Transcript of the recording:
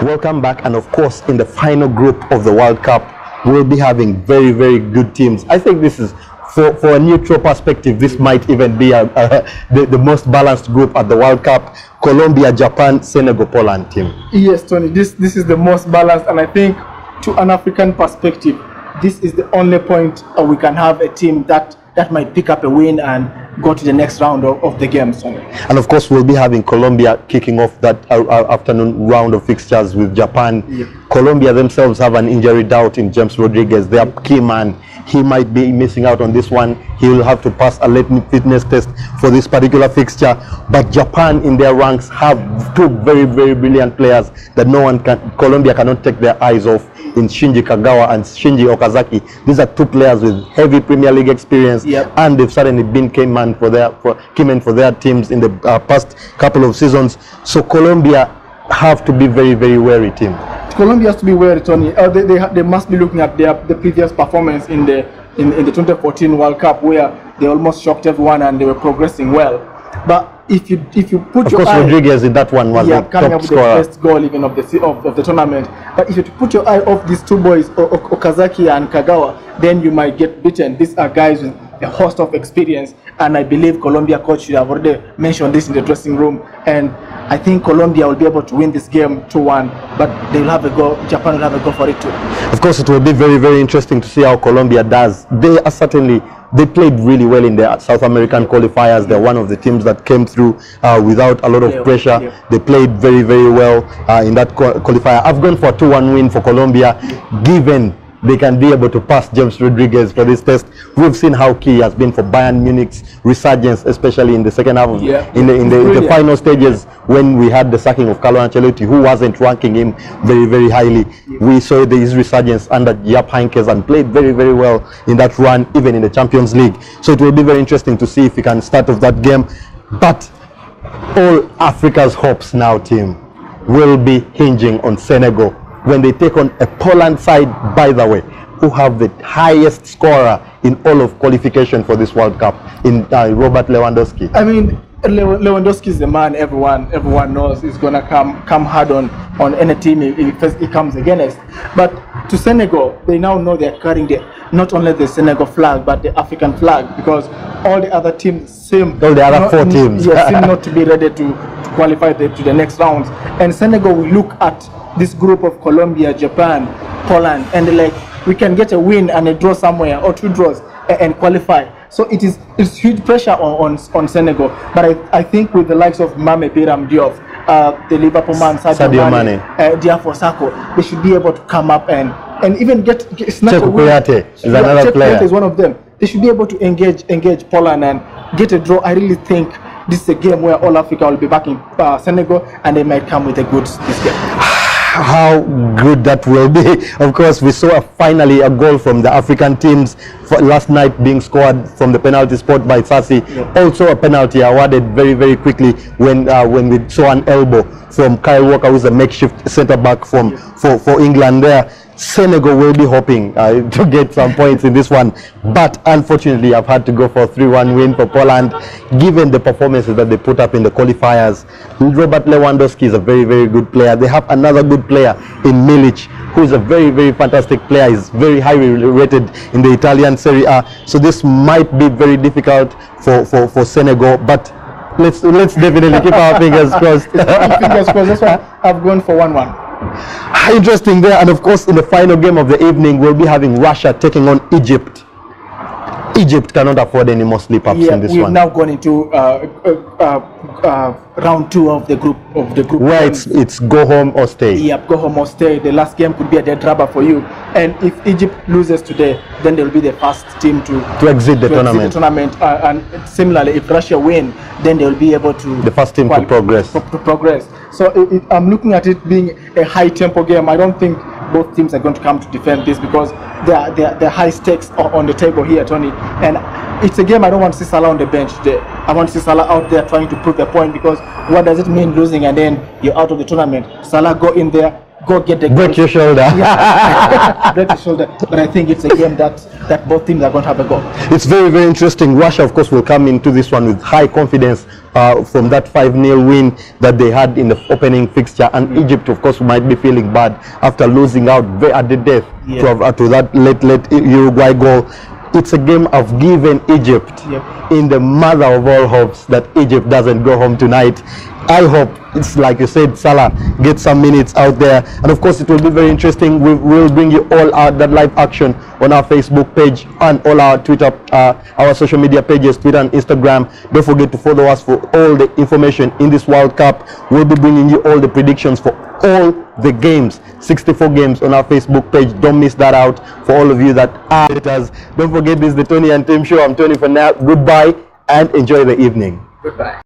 Welcome back, and of course, in the final group of the World Cup, we'll be having very, very good teams. I think this is, for a neutral perspective, this might even be the most balanced group at the World Cup. Colombia, Japan, Senegal, Poland team. Yes, Tony, this is the most balanced, and I think to an African perspective, this is the only point we can have a team that might pick up a win and go to the next round of the game. Tony. And of course, we'll be having Colombia kicking off that afternoon round of fixtures with Japan. Yeah. Colombia themselves have an injury doubt in James Rodriguez, their key man. He might be missing out on this one. He will have to pass a latent fitness test for this particular fixture. But Japan in their ranks have two very, very brilliant players that Colombia cannot take their eyes off, in Shinji Kagawa and Shinji Okazaki. These are two players with heavy Premier League experience, and they've certainly been key men for their teams in the past couple of seasons. So Colombia have to be very, very wary team. Colombia has to be wary, Tony. They must be looking at the previous performance in the 2014 World Cup, where they almost shocked everyone and they were progressing well. But if you put your eye, Rodriguez in that one was the coming top up with scorer. the first goal even of the tournament. But if you put your eye off these two boys, Okazaki and Kagawa, then you might get beaten. These are guys with a host of experience, and I believe Colombia coach should have already mentioned this in the dressing room. And I think Colombia will be able to win this game 2-1, but they will have a go. Japan will have a go for it too. Of course, it will be very, very interesting to see how Colombia does. They played really well in the South American qualifiers. They're one of the teams that came through without a lot of pressure. They played very, very well in that qualifier. I've gone for a 2-1 win for Colombia, given they can be able to pass James Rodriguez for this test. We've seen how key he has been for Bayern Munich's resurgence, especially in the second half of in the final stages, when we had the sacking of Carlo Ancelotti, who wasn't ranking him very, very highly. We saw his resurgence under Jaap Heynckes and played very, very well in that run, even in the Champions League. So it will be very interesting to see if he can start off that game. But all Africa's hopes now, team, will be hinging on Senegal when they take on a Poland side, by the way, who have the highest scorer in all of qualification for this World Cup, in Robert Lewandowski. I mean, Lewandowski is the man everyone knows is going to come hard on any team he comes against. But to Senegal, they now know they're carrying not only the Senegal flag, but the African flag, because all the other teams seem four teams seem not to be ready to qualify to the next rounds. And Senegal will look at this group of Colombia, Japan, Poland, and like, we can get a win and a draw somewhere, or two draws, and qualify. So it's huge pressure on Senegal. But I think with the likes of Mame Biram Diop, the Liverpool man Sadio Mane, Diafo Sako, they should be able to come up and even snatch a win. Is another player. Is one of them. They should be able to engage Poland and get a draw. I really think this is a game where all Africa will be backing Senegal, and they might come with a good this game. How good that will be. Of course, we saw finally a goal from the African teams last night being scored from the penalty spot by Sassi. Also a penalty awarded very, very quickly when we saw an elbow from Kyle Walker, who's a makeshift centre back for England there. Senegal will be hoping to get some points in this one, but unfortunately I've had to go for a 3-1 win for Poland, given the performances that they put up in the qualifiers. Robert Lewandowski is a very, very good player. They have another good player in Milic, who is a very, very fantastic player. He's very highly rated in the Italian Serie A, so this might be very difficult for Senegal, but let's definitely keep our fingers crossed. Fingers crossed. That's why I've gone for 1-1. Interesting there. And of course, in the final game of the evening, we'll be having Russia taking on Egypt. Egypt cannot afford any more slip-ups in this one. We've now gone into round 2 of the group. Where it's go home or stay. Yep, go home or stay. The last game could be a dead rubber for you. And if Egypt loses today, then they'll be the first team to exit the tournament. And similarly, if Russia win, then they'll be able to the first team to progress. So I'm looking at it being a high-tempo game. I don't think both teams are going to come to defend this, because there are high stakes on the table here, Tony. And it's a game I don't want to see Salah on the bench today. I want to see Salah out there trying to prove a point, because what does it mean losing and then you're out of the tournament? Salah go in there, go get the Break goal. your shoulder. Yeah. Break your shoulder. But I think it's a game that both teams are going to have a go. It's very, very interesting. Russia, of course, will come into this one with high confidence from that 5-0 win that they had in the opening fixture. And Egypt, of course, might be feeling bad after losing out at the death to that late Uruguay goal. It's a game I've given Egypt in the mother of all hopes that Egypt doesn't go home tonight. I hope it's like you said, Salah get some minutes out there, and of course it will be very interesting. We will bring you all that live action on our Facebook page and all our Twitter, our social media pages, Twitter and Instagram. Don't forget to follow us for all the information in this World Cup. We'll be bringing you all the predictions for all the games, 64 games on our Facebook page. Don't miss that out. For all of you that are haters, don't forget this is the Tonny and Tim show. I'm Tony for now. Goodbye and enjoy the evening. Goodbye.